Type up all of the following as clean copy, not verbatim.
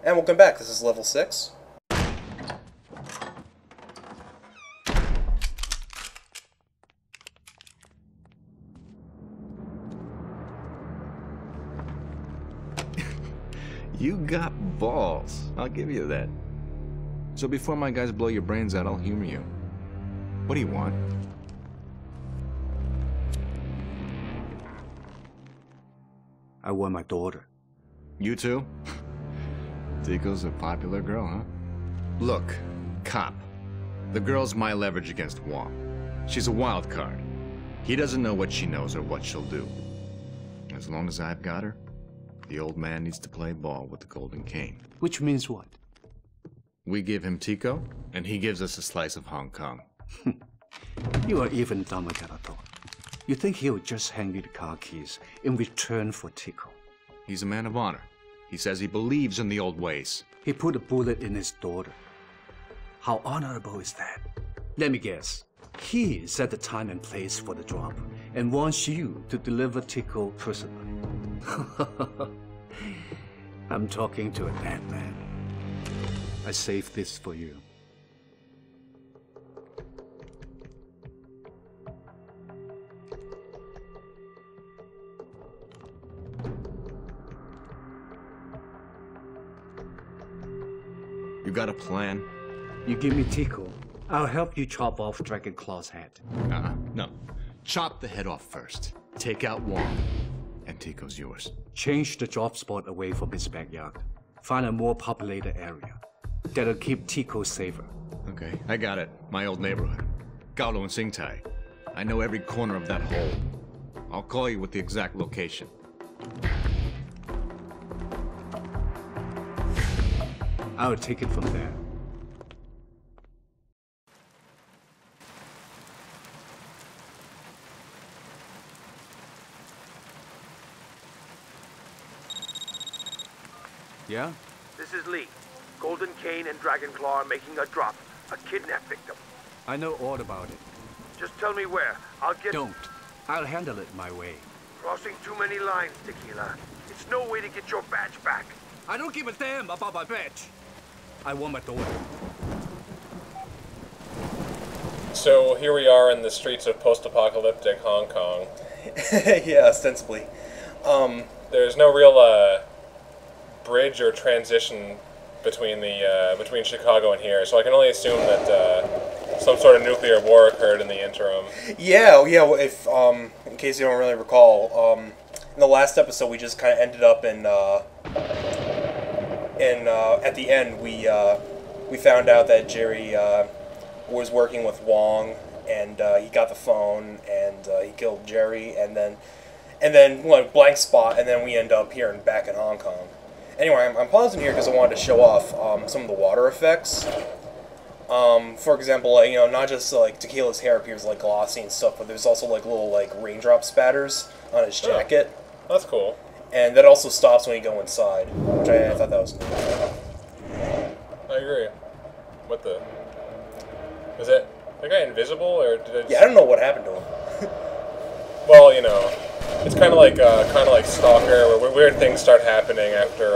And welcome back, this is level 6. You got balls, I'll give you that. So before my guys blow your brains out, I'll humor you. What do you want? I want my daughter. You too? Tico's a popular girl, huh? Look, cop. The girl's my leverage against Wong. She's a wild card. He doesn't know what she knows or what she'll do. As long as I've got her, the old man needs to play ball with the golden cane. Which means what? We give him Tico, and he gives us a slice of Hong Kong. You are even dumber than I thought. You think he'll just hand you the car keys in return for Tico? He's a man of honor. He says he believes in the old ways. He put a bullet in his daughter. How honorable is that? Let me guess. He set the time and place for the drop and wants you to deliver Tico personally. I'm talking to a dead man. I saved this for you. You got a plan? You give me Tico, I'll help you chop off Dragon Claw's head. No. Chop the head off first. Take out Wong. And Tico's yours. Change the drop spot away from his backyard. Find a more populated area. That'll keep Tico safer. Okay, I got it. My old neighborhood. Gaulo and Singtai. I know every corner of that hole. I'll call you with the exact location. I'll take it from there. Yeah? This is Lee. Golden Cane and Dragonclaw are making a drop. A kidnap victim. I know all about it. Just tell me where. I'll get... Don't. I'll handle it my way. Crossing too many lines, Tequila. It's no way to get your badge back. I don't give a damn about my badge. I want my daughter. So here we are in the streets of post-apocalyptic Hong Kong. Yeah, ostensibly. There's no real bridge or transition between Chicago and here, so I can only assume that some sort of nuclear war occurred in the interim. Yeah. If in case you don't really recall, in the last episode we just kind of ended up in at the end we found out that Jerry was working with Wong, and he got the phone, and he killed Jerry, and then like blank spot, and then we end up here and back in Hong Kong. Anyway, I'm pausing here because I wanted to show off some of the water effects. For example, like, not just like Tequila's hair appears like glossy and stuff, but there's also like little like raindrop spatters on his jacket. Oh, that's cool. And that also stops when you go inside, which I thought that was cool. I agree. What the? Was that guy invisible, or did it? Yeah, I don't know what happened to him. Well, it's kind of like Stalker, where weird things start happening after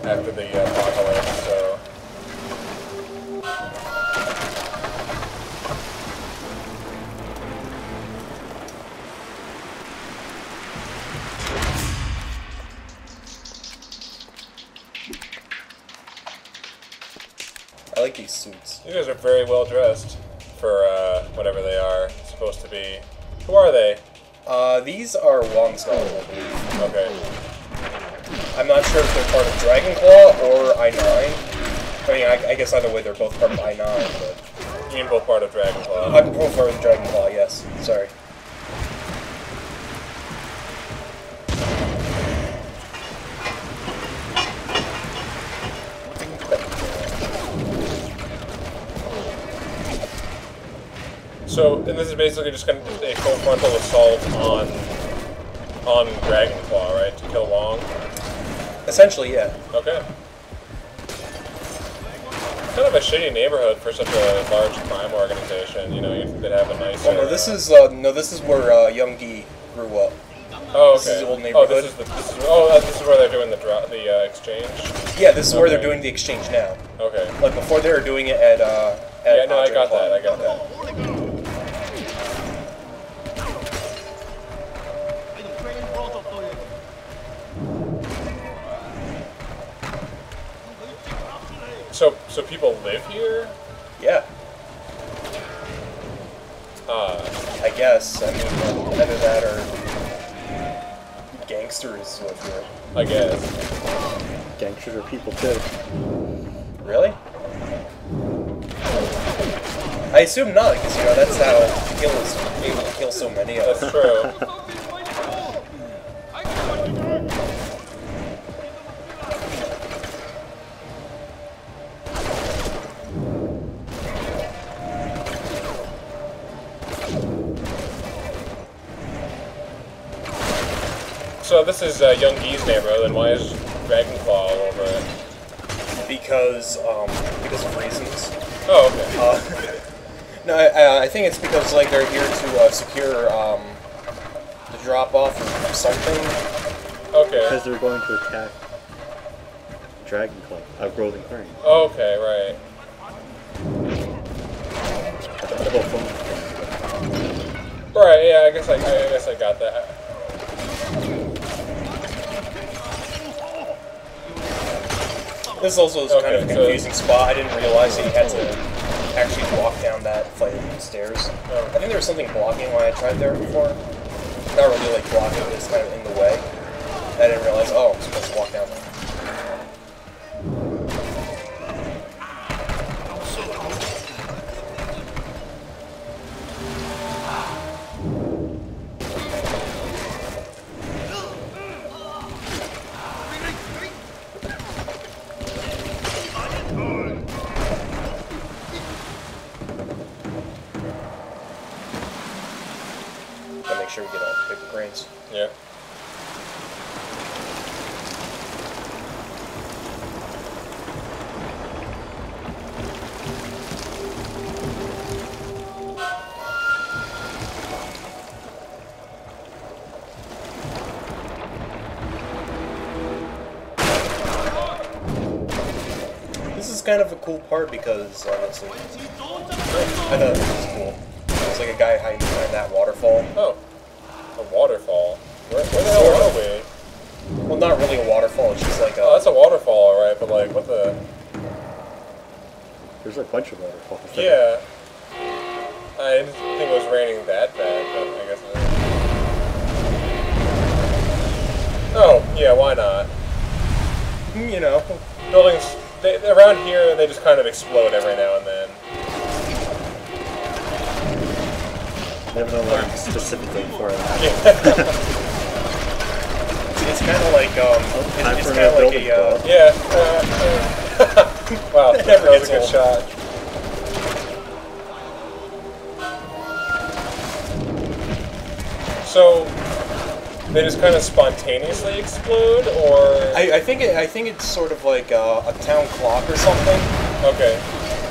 the apocalypse. So. I like these suits. You guys are very well dressed for whatever they are supposed to be. Who are they? These are Wong's daughter, I believe. Okay. I'm not sure if they're part of Dragonclaw or I-9. I mean, I guess either way they're both part of I-9, but... You mean both part of Dragonclaw? I'm both part of Dragonclaw, yes. Sorry. So, and this is basically just going to be a full frontal assault on Dragonclaw, right? To kill Wong? Essentially, yeah. Okay. Kind of a shitty neighborhood for such a large crime organization. You'd think they'd have a nice. Well, no, this is where Young Gi grew up. Oh, okay. This is the old Oh, neighborhood. this is where they're doing the exchange. Yeah, this is where they're doing the exchange now. Okay. Like before, they were doing it at yeah, no, I got that. I got that. So people live here? Yeah. I guess. I mean, either that or gangsters live here. I guess. Gangsters are people too. Really? I assume not, because that's how Tequila is able to kill so many of them. That's true. So this is Young Gee's neighborhood, and why is Dragonclaw all over it? Because of reasons. Oh, okay. No, I think it's because like they're here to secure the drop-off of something. Okay. Because they're going to attack Dragonclaw, Golden Crane. Okay, right. The whole phone thing. Right, yeah, I guess I got that. This also is kind of a confusing spot. I didn't realize that you had to actually walk down that flight of stairs. Oh. I think there was something blocking when I tried there before. Not really like blocking, but it's kind of in the way. I didn't realize, oh, I'm supposed to walk down there. Make sure we get all the paper cranes. Yeah. This is kind of a cool part because, honestly, I thought this was cool. There's like a guy hiding behind that waterfall. Oh. A waterfall? Where the hell are we? Well, not really a waterfall, it's just like a... Oh, that's a waterfall, alright, but like, what the... There's a bunch of waterfalls. Yeah. I didn't think it was raining that bad, but I guess it is. Oh, yeah, why not? You know. Buildings, around here, they just kind of explode every now and then. Never know what specifically for that. It's kind of like, it's kind of like a, yeah, wow, that never was a gets good old. shot. So, they just kind of spontaneously explode, or? I think it's sort of like a town clock or something. Okay.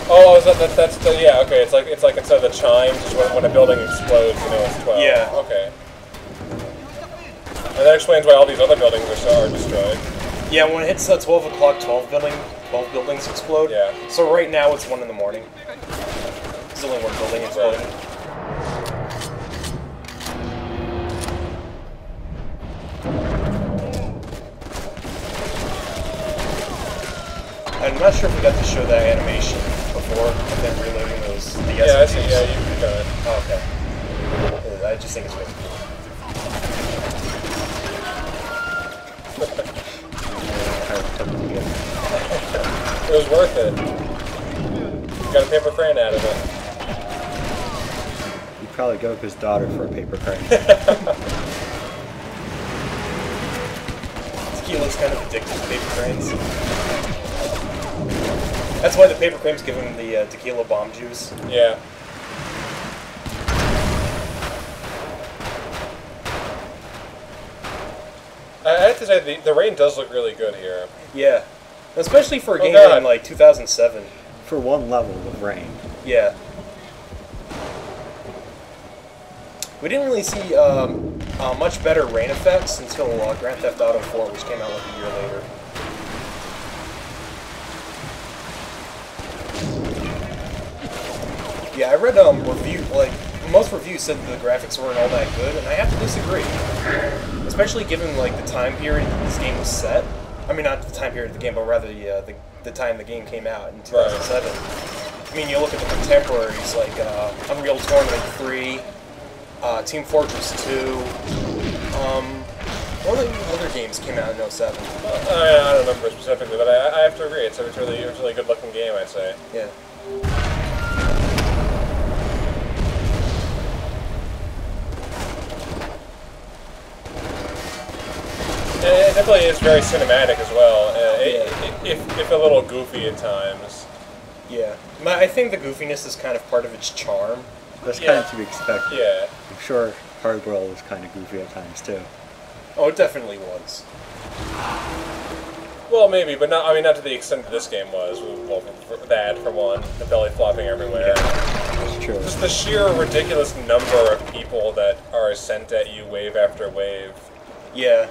Oh, that's the, yeah, okay, it's like instead of the chimes, just when a building explodes, you know it's 12. Yeah. Okay. And that explains why all these other buildings are destroyed. Yeah, when it hits the 12 o'clock, 12 buildings explode. Yeah. So right now it's 1 in the morning. There's only one building exploding. Right. I'm not sure if we got to show that animation before, and then reloading those. Yeah, I see. Yeah, you got it. Oh, okay. I just think it's really cool. It was worth it. You got a paper crane out of it. You'd probably Goku's daughter for a paper crane. Tequila's kind of addicted to paper cranes. That's why the paper cranes give him the tequila bomb juice. Yeah. I have to say, the rain does look really good here. Yeah. Especially for a game God. in like 2007. For one level of rain. Yeah. We didn't really see much better rain effects until Grand Theft Auto 4, which came out like a year later. Yeah, I read most reviews said that the graphics weren't all that good, and I have to disagree. Especially given like the time period that this game was set. I mean, not the time period of the game, but rather the time the game came out in 2007. Right. I mean, you look at the contemporaries like Unreal Tournament 3, Team Fortress 2. What other games came out in 07? I don't remember specifically, but I have to agree. It's a really good looking game, I'd say. Yeah. It definitely is very cinematic as well, if a little goofy at times. Yeah, I think the goofiness is kind of part of its charm. That's kind of to be expected. Yeah. I'm sure Hard World was kind of goofy at times too. Oh, it definitely was. Well, maybe, but not to the extent that this game was. Well, for that, for one, the belly flopping everywhere. Yeah, that's true. Just the sheer ridiculous number of people that are sent at you wave after wave. Yeah.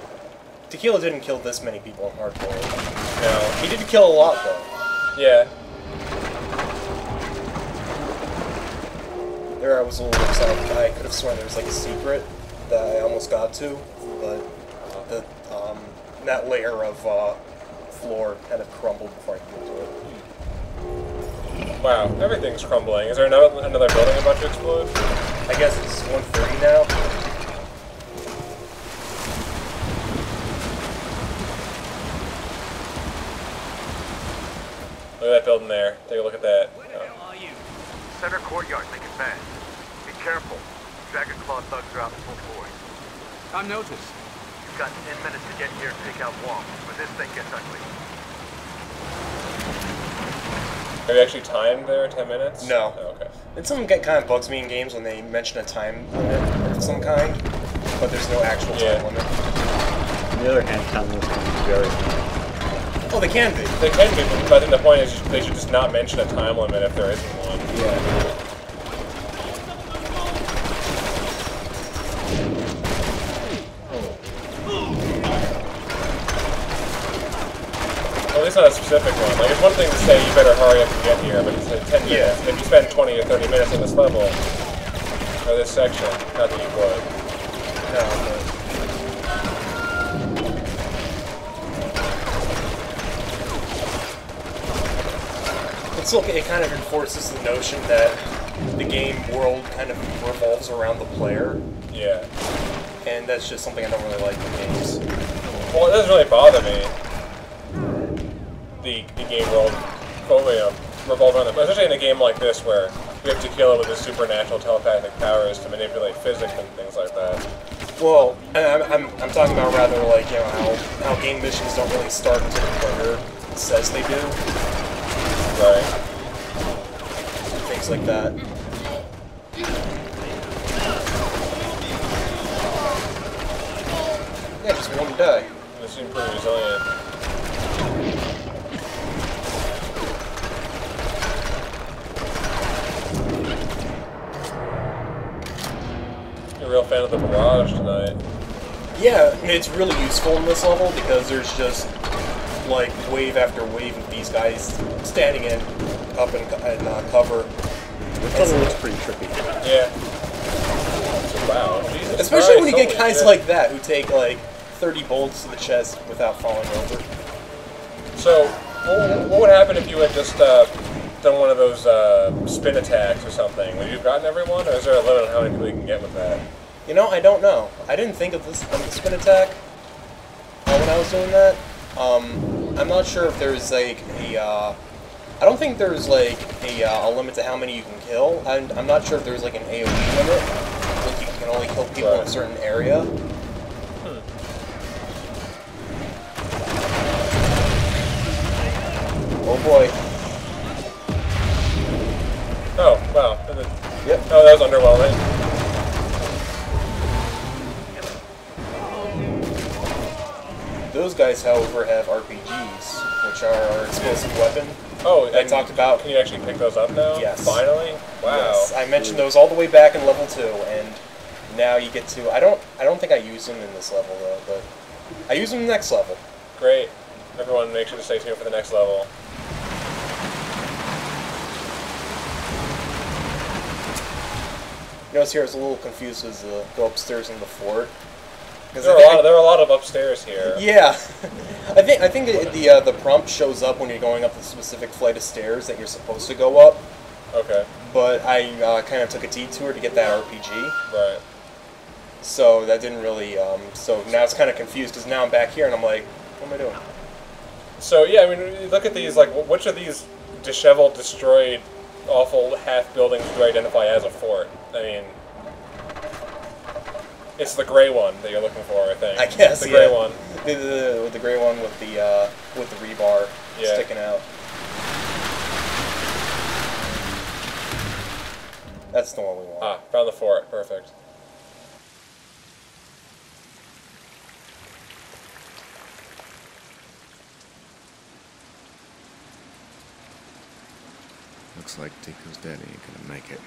Tequila didn't kill this many people in Hard World. No. He did kill a lot, though. Yeah. There I was a little excited. I could have sworn there was like a secret that I almost got to, but that layer of floor kind of crumbled before I could get to it. Wow, everything's crumbling. Is there another building about to explode? I guess it's 1:30 now. Look at that building there. Take a look at that. Where the hell are you? Center courtyard, make it fast. Be careful. Dragon Claw thugs are out in full force. I noticed. You've got 10 minutes to get here and take out Wong, but this thing gets ugly. Are you actually timed there? 10 minutes? No. Oh, okay. It's something that kind of bugs me in games when they mention a time limit of some kind, but there's no actual time limit. On the other hand, time limits can be very annoying. Oh, they can be. They can be, but I think the point is they should just not mention a time limit if there isn't one. Yeah. Well, at least not a specific one. Like, it's one thing to say you better hurry up and get here, but it's 10 minutes. Yeah. If you spend 20 or 30 minutes in this level, or this section, not that you would. No, but... it kind of enforces the notion that the game world kind of revolves around the player. Yeah. And that's just something I don't really like in games. Well, it doesn't really bother me. The game world revolve around them, especially in a game like this where we have Tequila with his supernatural telepathic powers to manipulate physics and things like that. Well, I'm talking about rather like, you know, how game missions don't really start until the player says they do. Right. Things like that. Yeah, just one die. They seem pretty resilient. You're a real fan of the barrage tonight. Yeah, it's really useful in this level because there's just like wave after wave of these guys standing up in cover. This level looks pretty trippy. Yeah. Wow. Jesus Especially Christ, when you get holy guys shit. like that who take like 30 bolts to the chest without falling over. So, what would happen if you had just done one of those spin attacks or something? Would you have gotten everyone, or is there a limit on how many people you can get with that? You know, I don't know. I didn't think of this on the spin attack when I was doing that. I'm not sure if there's like a. I don't think there's like a limit to how many you can kill. I'm not sure if there's like an AoE limit. Like you can only kill people in a certain area. Oh boy. Oh, wow. Yep. Oh, that was underwhelming. Those guys, however, have RPGs, which are our explosive weapon. Oh, I talked about. Can you actually pick those up now? Yes. Finally? Wow. Yes, I mentioned those all the way back in level 2, and now you get to. I don't think I use him in this level though, but I use him in the next level. Great. Everyone, make sure to stay tuned for the next level. Notice here I was a little confused as to go upstairs in the fort. There are a lot of upstairs here. Yeah, I think the prompt shows up when you're going up the specific flight of stairs that you're supposed to go up. Okay. But I kind of took a detour to get that RPG. Right. So that didn't really. So now it's kind of confused because now I'm back here and I'm like, what am I doing? So yeah, I mean, look at these. Like, which of these disheveled, destroyed, awful half buildings do you identify as a fort? I mean. It's the gray one that you're looking for, I think. I guess, the gray one. The gray one with the rebar sticking out. That's the one we want. Ah, found the fort. Perfect. Looks like Tico's daddy ain't gonna make it.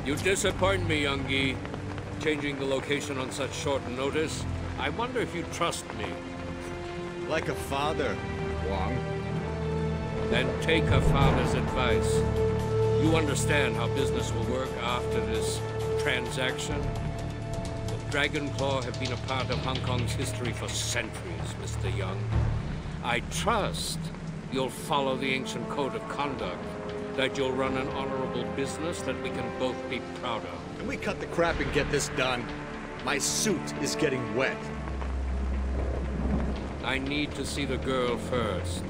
You disappoint me, Youngie. Changing the location on such short notice. I wonder if you trust me. Like a father, Wong. Then take a father's advice. You understand how business will work after this transaction? The Dragon Claw have been a part of Hong Kong's history for centuries, Mr. Young. I trust you'll follow the ancient code of conduct, that you'll run an honorable business that we can both be proud of. Can we cut the crap and get this done? My suit is getting wet. I need to see the girl first.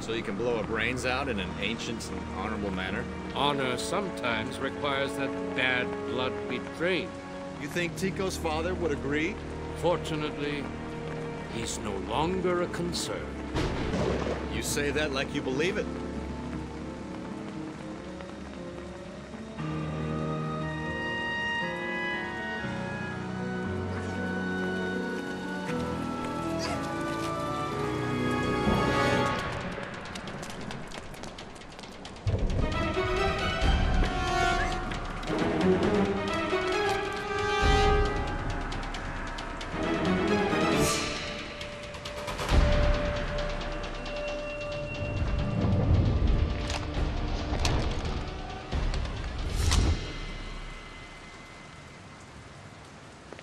So you can blow her brains out in an ancient and honorable manner? Honor sometimes requires that bad blood be drained. You think Tico's father would agree? Fortunately, he's no longer a concern. You say that like you believe it.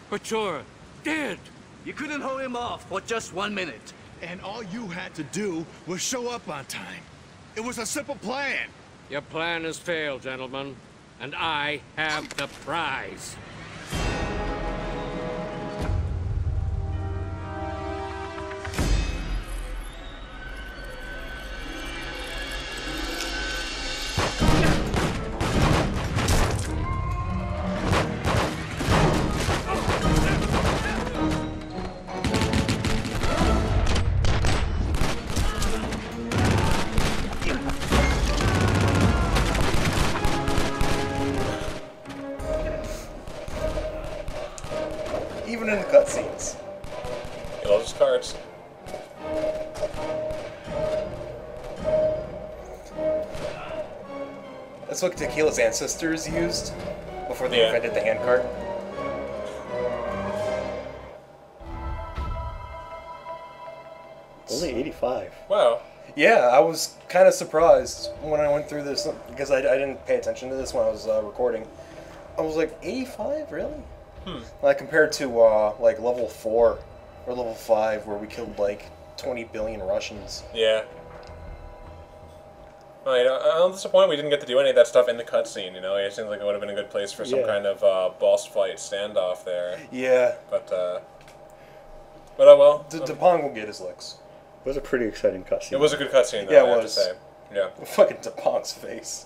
But you're dead! You couldn't hold him off for just 1 minute. And all you had to do was show up on time. It was a simple plan. Your plan has failed, gentlemen, and I have the prize. Even in the cutscenes. He loves his cards. That's what Tequila's ancestors used before they Yeah. invented the handcart. Only 85. Wow. Yeah, I was kind of surprised when I went through this because I didn't pay attention to this when I was recording. I was like, 85, really? Like compared to like level 4 or level 5 where we killed like 20 billion Russians. Yeah. Well, you know, I'm disappointed we didn't get to do any of that stuff in the cutscene, you know? It seems like it would have been a good place for some Yeah. kind of boss fight standoff there. Yeah, But oh well. DePong will get his licks. It was a pretty exciting cutscene. It was a good cutscene, though, Yeah, it I have was. to say. Yeah. Fucking DePong's face.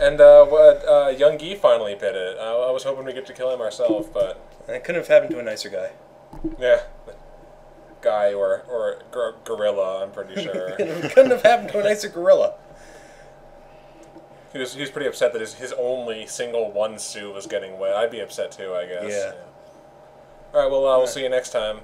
And Young Gi finally bit it. I was hoping we get to kill him ourselves, but It couldn't have happened to a nicer guy. yeah, guy or gorilla, I'm pretty sure. It couldn't have happened to a nicer gorilla. He was pretty upset that his only single one suit was getting wet. I'd be upset too, I guess. Yeah. All right, well, we'll see you next time.